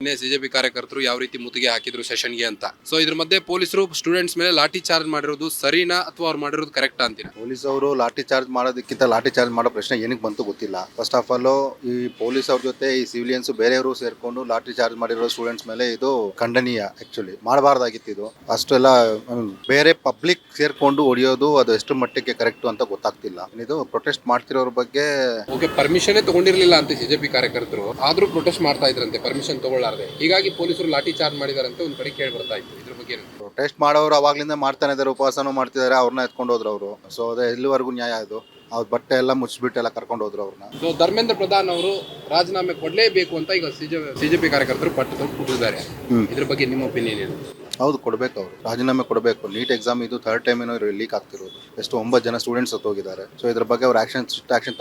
CJP ಕಾರ್ಯಕರ್ತರು ಯಾವ ರೀತಿ ಮುತ್ತಿಗೆ ಹಾಕಿದ್ರು ಸೆಷನ್ಗೆ ಅಂತ. ಸೊ ಇದ್ರ ಮಧ್ಯೆ ಪೊಲೀಸರು ಸ್ಟೂಡೆಂಟ್ಸ್ ಮೇಲೆ ಲಾಠಿ ಚಾರ್ಜ್ ಮಾಡಿರೋದು ಸರಿನಾ ಅಥವಾ ಅವ್ರು ಮಾಡಿರೋದು ಕರೆಕ್ಟಾ ಅಂತೀರಾ? ಪೊಲೀಸ್ ಅವರು ಲಾಠಿ ಚಾರ್ಜ್ ಮಾಡೋದಕ್ಕಿಂತ ಲಾಠಿ ಚಾರ್ಜ್ ಮಾಡೋ ಪ್ರಶ್ನೆ ಏನಕ್ಕೆ ಬಂತು ಗೊತ್ತಿಲ್ಲ. ಫಸ್ಟ್ ಆಫ್ ಆಲ್ ಈ ಪೊಲೀಸ್ ಅವ್ರ ಜೊತೆ ಈ ಸಿವಿಲಿಯನ್ಸ್ ಬೇರೆಯವರು ಸೇರ್ಕೊಂಡು ಲಾಠಿ ಚಾರ್ಜ್ ಮಾಡಿರೋ ಸ್ಟೂಡೆಂಟ್ಸ್ ಮೇಲೆ ಇದು ಖಂಡನೀಯ. ಆಕ್ಚುಲಿ ಮಾಡಬಾರ್ದಾಗಿತ್ತು ಇದು. ಅಷ್ಟೆಲ್ಲ ಬೇರೆ ಪಬ್ಲಿಕ್ ಸೇರ್ಕೊಂಡು ಹೊಡಿಯೋದು ಅದು ಎಷ್ಟು ಮಟ್ಟಿಗೆ ಕರೆಕ್ಟ್ ಅಂತ ಗೊತ್ತಾಗ್ತಿಲ್ಲ. ಇದು ಪ್ರೊಟೆಸ್ಟ್ ಮಾಡ್ತಿರೋರ ಬಗ್ಗೆ ಪರ್ಮಿಷನ್ ತಗೊಂಡಿರ್ಲಿಲ್ಲ ಅಂತ ಸಿಜೆಪಿ ಕಾರ್ಯಕರ್ತರು ಆದ್ರೂ ಪ್ರೊಟೆಸ್ಟ್ ಮಾಡ್ತಾ ಇದ್ರಂತೆ ಪರ್ಮಿಷನ್ ತಗೊಳ್ಳಾರ್ದೆ. ಹೀಗಾಗಿ ಪೊಲೀಸರು ಲಾಠಿ ಚಾರ್ಜ್ ಮಾಡಿದಾರಂತೆ ಒಂದ್ ಕಡೆ ಕೇಳಿ ಬರ್ತಾ ಇತ್ತು. ಇದ್ರ ಬಗ್ಗೆ ಪ್ರೊಟೆಸ್ಟ್ ಮಾಡೋರು ಅವಾಗ್ಲಿಂದ ಮಾಡ್ತಾನೆ ಇದಾರೆ, ಉಪವಾಸನೂ ಮಾಡ್ತಿದ್ದಾರೆ, ಅವ್ರನ್ನ ಎತ್ಕೊಂಡು ಹೋದ್ರು ಅವರು. ಸೊ ಅದೇ ಎಲ್ಲಿವರೆಗೂ ನ್ಯಾಯ ಇದು? ಅವ್ರ ಬಟ್ಟೆ ಎಲ್ಲ ಮುಚ್ಚಿಬಿಟ್ಟು ಎಲ್ಲ ಕರ್ಕೊಂಡು ಹೋದ್ರು ಅವ್ರನ್ನ. ಸೊ ಧರ್ಮೇಂದ್ರ ಪ್ರಧಾನ್ ಅವರು ರಾಜೀನಾಮೆ ಕೊಡ್ಲೇಬೇಕು ಅಂತ ಈಗ ಸಿಜೆಪಿ ಕಾರ್ಯಕರ್ತರು ಪಟ್ಟು ಕೊಟ್ಟಿದ್ದಾರೆ. ಇದ್ರ ಬಗ್ಗೆ ನಿಮ್ಮ ಒಪಿನಿಯನ್ ಏನು? ಹೌದು, ಕೊಡಬೇಕು, ಅವರು ರಾಜೀನಾಮೆ ಕೊಡಬೇಕು. ನೀಟ್ ಎಕ್ಸಾಮ್ ಇದು ಥರ್ಡ್ ಟೈಮ್ ಏನೋ ಲೀಕ್ ಆಗ್ತಿರೋದು. ಎಷ್ಟು 9 ಜನ ಸ್ಟೂಡೆಂಟ್ಸ್ ಹೋಗಿದ್ದಾರೆ. ಸೊ ಇದ್ರ ಬಗ್ಗೆ ಅವ್ರು ಆಕ್ಷನ್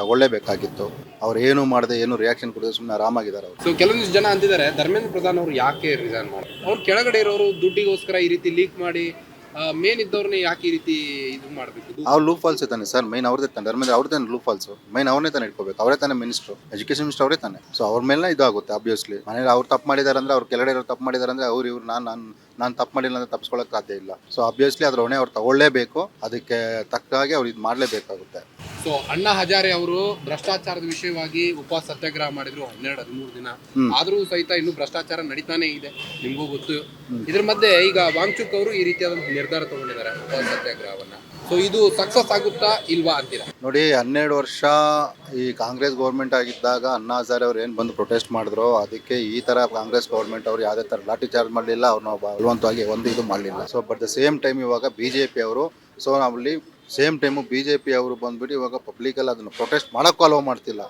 ತಗೊಳ್ಳೇಬೇಕಾಗಿತ್ತು. ಅವ್ರು ಏನು ಮಾಡದೆ ಏನು ರಿಯಾಕ್ಷನ್ ಕೊಡದೆ ಸುಮ್ಮನೆ ಆರಾಮಾಗಿದ್ದಾರೆ ಅವರು. ಸೊ ಕೆಲವೊಂದಿಷ್ಟು ಜನ ಅಂತಿದ್ದಾರೆ ಧರ್ಮೇಂದ್ರ ಪ್ರಧಾನ್ ಅವರು ಯಾಕೆ ರಿಸೈನ್ ಮಾಡಿ, ಅವ್ರು ಕೆಳಗಡೆ ಇರೋರು ದುಡ್ಡಿಗೋಸ್ಕರ ಈ ರೀತಿ ಲೀಕ್ ಮಾಡಿ ಮೇನ್ ಇದ್ದವ್ರನ್ನೇ ಯಾಕೆ ಈ ರೀತಿ ಇದು ಮಾಡಬೇಕು? ಅವ್ರು ಲೂಪ್ ಫಾಲ್ಸ್ ತಾನೆ ಸರ್, ಮೈನ್ ಅವ್ರದೇ ತಾನೆ. ಧರ್ಮೇಂದ್ರ ಅವ್ರದೇ ಲೂಪ್ ಫಾಲ್ಸ್, ಮೈನ್ ಅವ್ರನ್ನೇ ತಾನೆ ಇಟ್ಕೋಬೇಕು. ಅವರೇ ತಾನೆ ಮಿನಿಸ್ಟರ್, ಎಜುಕೇಶನ್ ಮಿನಿಸ್ಟರ್ ಅವರೇ ತಾನೆ. ಸೊ ಅವ್ರ ಮೇಲೆ ಇದಾಗುತ್ತೆ ಆಬ್ವಿಯಸ್ಲಿ. ಮನೇಲಿ ಅವ್ರು ತಪ್ಪು ಮಾಡಿದಾರೆ ಅಂದ್ರೆ, ಅವ್ರು ಕೆಳಗಡೆ ಇರೋರು ತಪ್ಪು ಮಾಡಿದಾರೆ ಅಂದ್ರೆ, ಅವ್ರು ಇವ್ರು ನಾನು ತಪ್ಪು ಮಾಡಿಲ್ಲ ಅಂದ್ರೆ ತಪ್ಪಿಸ್ಕೊಳ್ಳೋಕೆ ಸಾಧ್ಯ ಇಲ್ಲ. ಸೊ ಆಬ್ವಿಯಸ್ಲಿ ಅದ್ರ ಹೊಣೆ ಅವ್ರು ತಗೊಳ್ಳೇಬೇಕು. ಅದಕ್ಕೆ ತಕ್ಕ ಹಾಗೆ ಅವ್ರು ಇದು ಮಾಡಲೇಬೇಕಾಗುತ್ತೆ. ಸೊ ಅಣ್ಣಾ ಹಜಾರೆ ಅವರು ಭ್ರಷ್ಟಾಚಾರದ ವಿಷಯವಾಗಿ ಉಪವಾಸ ಸತ್ಯಾಗ್ರಹ ಮಾಡಿದ್ರು 12-13 ದಿನ. ಆದ್ರೂ ಸಹಿತ ಇನ್ನು ಭ್ರಷ್ಟಾಚಾರ ನಡೀತಾನೆ ಇದೆ, ನಿಮ್ಗೂ ಗೊತ್ತು. ಇದ್ರ ಮಧ್ಯೆ ಈಗ ವಾಂಗ್ಚುಕ್ ಅವರು ಈ ರೀತಿಯಾದಂತಹ ನಿರ್ಧಾರ ತಗೊಂಡಿದ್ದಾರೆ ಉಪವಾಸ ಸತ್ಯಾಗ್ರಹವನ್ನ. ಸೊ ಇದು ಸಕ್ಸಸ್ ಆಗುತ್ತಾ ಇಲ್ವಾ ಅಂತೀರಾ? ನೋಡಿ, 12 ವರ್ಷ ಈ ಕಾಂಗ್ರೆಸ್ ಗೌರ್ಮೆಂಟ್ ಆಗಿದ್ದಾಗ ಅಣ್ಣಾ ಹಜಾರೆ ಅವ್ರು ಏನು ಬಂದು ಪ್ರೊಟೆಸ್ಟ್ ಮಾಡಿದ್ರು, ಅದಕ್ಕೆ ಈ ತರ ಕಾಂಗ್ರೆಸ್ ಗೌರ್ಮೆಂಟ್ ಅವ್ರು ಯಾವುದೇ ತರ ಲಾಠಿ ಚಾರ್ಜ್ ಮಾಡಲಿಲ್ಲ, ಅವ್ರನ್ನ ಬಲವಂತವಾಗಿ ಒಂದು ಇದು ಮಾಡಲಿಲ್ಲ. So but the same time ಇವಾಗ ಬಿಜೆಪಿ ಅವರು, ಸೊ ನಾವಲ್ಲಿ ಸೇಮ್ ಟೈಮು ಬಿಜೆಪಿ ಅವರು ಬಂದ್ಬಿಟ್ಟು ಇವಾಗ ಪಬ್ಲಿಕಲ್ಲಿ ಅದನ್ನು ಪ್ರೊಟೆಸ್ಟ್ ಮಾಡೋಕ್ಕೂ ಅಲೋ ಮಾಡ್ತಿಲ್ಲ.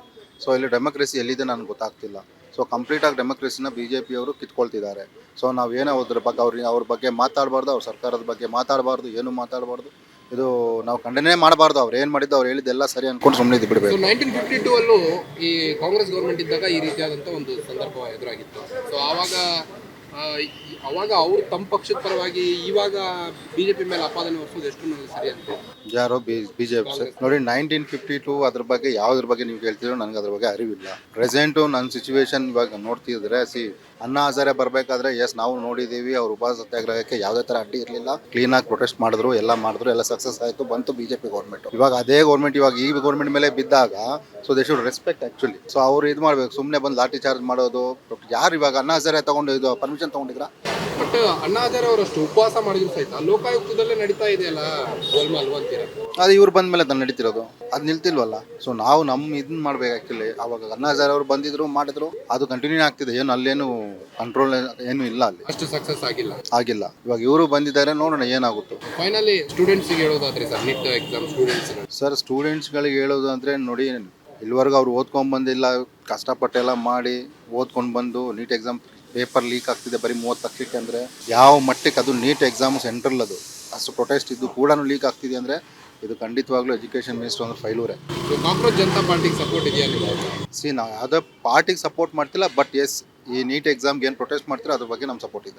ಸೊ ಇಲ್ಲಿ ಡೆಮೋಕ್ರಸಿ ಎಲ್ಲಿದೆ ನನಗೆ ಗೊತ್ತಾಗ್ತಿಲ್ಲ. ಸೊ ಕಂಪ್ಲೀಟಾಗಿ ಡೆಮೋಕ್ರಸಿನ ಬಿಜೆಪಿ ಅವರು ಕಿತ್ಕೊಳ್ತಿದ್ದಾರೆ. ಸೊ ನಾವೇನೋ ಅದ್ರ ಬಗ್ಗೆ ಅವ್ರ ಬಗ್ಗೆ ಮಾತಾಡಬಾರ್ದು, ಅವ್ರ ಸರ್ಕಾರದ ಬಗ್ಗೆ ಮಾತಾಡಬಾರ್ದು, ಏನು ಮಾತಾಡಬಾರ್ದು. ಇದು ನಾವು ಖಂಡನೆ ಮಾಡಬಾರ್ದು. ಅವ್ರು ಏನು ಮಾಡಿದ್ದು, ಅವ್ರು ಹೇಳಿದ್ದೆಲ್ಲ ಸರಿ ಅನ್ಕೊಂಡು ಸುಮ್ಮನೆ ಇದ್ದು ಬಿಡಬೇಕು. 1952 ಅಲ್ಲೂ ಈ ಕಾಂಗ್ರೆಸ್ ಗೌರ್ಮೆಂಟ್ ಇದ್ದಾಗ ಈ ರೀತಿಯಾದಂಥ ಒಂದು ಸಂದರ್ಭ ಎದುರಾಗಿತ್ತು. ಸೊ ಅವಾಗ ಅವರು ತಮ್ಮ ಪಕ್ಷದ ಪರವಾಗಿ ಇವಾಗ ಬಿಜೆಪಿ ಮೇಲೆ ಆಪಾದನೆ ಹೊರಿಸೋದು ಎಷ್ಟು ಸರಿ ಅಂತ ಯಾರೋ ಬಿಜೆಪಿ ನೋಡಿ. 1952 ಅದ್ರ ಬಗ್ಗೆ ಯಾವ್ದ್ರ ಬಗ್ಗೆ ನೀವು ಕೇಳ್ತಿರೋ ನನಗೆ ಅದ್ರ ಬಗ್ಗೆ ಅರಿವಿಲ್ಲ. ಪ್ರೆಸೆಂಟು ನನ್ನ ಸಿಚುವೇಶನ್ ಇವಾಗ ನೋಡ್ತಿದ್ರೆ, ಅಣ್ಣಾ ಹಜಾರೆ ಬರಬೇಕಾದ್ರೆ ಎಸ್ ನಾವು ನೋಡಿದ್ದೀವಿ, ಅವ್ರ ಉಪವಾಸ ಸತ್ಯಾಗ್ರಹಕ್ಕೆ ಯಾವುದೇ ಥರ ಅಡ್ಡಿ ಇರಲಿಲ್ಲ. ಕ್ಲೀನಾಗಿ ಪ್ರೊಟೆಸ್ಟ್ ಮಾಡಿದ್ರು, ಎಲ್ಲ ಸಕ್ಸಸ್ ಆಯಿತು, ಬಂತು ಬಿಜೆಪಿ ಗೌರ್ಮೆಂಟ್. ಇವಾಗ ಅದೇ ಗೌರ್ಮೆಂಟ್ ಇವಾಗ ಈ ಗೌರ್ಮೆಂಟ್ ಮೇಲೆ ಬಿದ್ದಾಗ, so they should respect actually. So ಅವ್ರು ಇದು ಮಾಡಬೇಕು, ಸುಮ್ಮನೆ ಬಂದು ಲಾಠಿ ಚಾರ್ಜ್ ಮಾಡೋದು. ಯಾರು ಇವಾಗ ಅಣ್ಣಾ ಹಜಾರೆ ತಗೊಂಡು ಇದು ಪರ್ಮಿಷನ್ ತಗೊಂಡಿದ್ರ? ಬಟ್ ಅಣ್ಣಾ ಹಜಾರೆ ಅವರಷ್ಟು ಉಪವಾಸ ಮಾಡಿದ್ರು ಸಹಿತ ಲೋಕಾಯುಕ್ತದಲ್ಲೇ ನಡೀತಾ ಇದೆಯಲ್ಲ ಗೋಲ್ಮಾಲ್ ಅಂತೀರಾ? ಅದು ಇವ್ರು ಬಂದ ಮೇಲೆ ತಾನು ನಡೀತಿರೋದು, ಅದು ನಿಲ್ತಿಲ್ವಲ್ಲ. ಸೊ ನಾವು ಇದನ್ನ ಮಾಡ್ಬೇಕು ಆ್ಯಕ್ಚುಲಿ. ಅವಾಗ ಅಣ್ಣಾ ಹಜಾರೆ ಅವರು ಬಂದಿದ್ರು, ಮಾಡಿದ್ರು, ಅದು ಕಂಟಿನ್ಯೂ ಆಗ್ತಿದೆ. ಏನು ಅಲ್ಲೇನು ಕಂಟ್ರೋಲ್ ಏನು ಇಲ್ಲ, ಅಲ್ಲಿ ಅಷ್ಟು ಸಕ್ಸಸ್ ಆಗಿಲ್ಲ. ಇವಾಗ ಇವರು ಬಂದಿದ್ದಾರೆ, ನೋಡೋಣ ಏನಾಗುತ್ತೋ. ಫೈನಲಿ ಸ್ಟೂಡೆಂಟ್ಸ್ಗೆ ಹೇಳೋದಾದ್ರೆ ಸರ್, ನೀಟ್ ಎಕ್ಸಾಮ್ ಸ್ಟೂಡೆಂಟ್ಸ್ಗಳಿಗೆ ಹೇಳೋದು ಅಂದರೆ, ನೋಡಿ, ಇಲ್ಲಿವರೆಗೂ ಅವ್ರು ಓದ್ಕೊಂಡು ಬಂದಿಲ್ಲ, ಕಷ್ಟಪಟ್ಟೆಲ್ಲ ಮಾಡಿ ಓದ್ಕೊಂಡು ಬಂದು ನೀಟ್ ಎಕ್ಸಾಮ್ ಪೇಪರ್ ಲೀಕ್ ಆಗ್ತಿದೆ ಬರೀ 30 ಲಕ್ಷಕ್ಕೆ. ಅಂದರೆ ಯಾವ ಮಟ್ಟಕ್ಕೆ ಅದು ನೀಟ್ ಎಕ್ಸಾಮ್ ಸೆಂಟ್ರಲ್, ಅದು ಅಷ್ಟು ಪ್ರೊಟೆಸ್ಟ್ ಇದ್ದು ಕೂಡ ಲೀಕ್ ಆಗ್ತಿದೆ ಅಂದರೆ ಇದು ಖಂಡಿತವಾಗ್ಲೂ ಎಜುಕೇಷನ್ ಮಿನಿಸ್ಟರ್ ಅಂದ್ರೆ ಫೈಲೂರೇ. ಕಾಂಗ್ರೆಸ್ ಜನತಾ ಪಾರ್ಟಿಗೆ ಸಪೋರ್ಟ್ ಇದೆಯಾ? ನಾವು ಯಾವುದೇ ಪಾರ್ಟಿಗೆ ಸಪೋರ್ಟ್ ಮಾಡ್ತಿಲ್ಲ, ಬಟ್ ಎಸ್ ಈ ನೀಟ್ ಎಕ್ಸಾಮ್ಗೆ ಏನು ಪ್ರೊಟೆಸ್ಟ್ ಮಾಡ್ತೀರೋ ಅದ್ರ ಬಗ್ಗೆ ನಮ್ಮ ಸಪೋರ್ಟ್ ಇದೆ.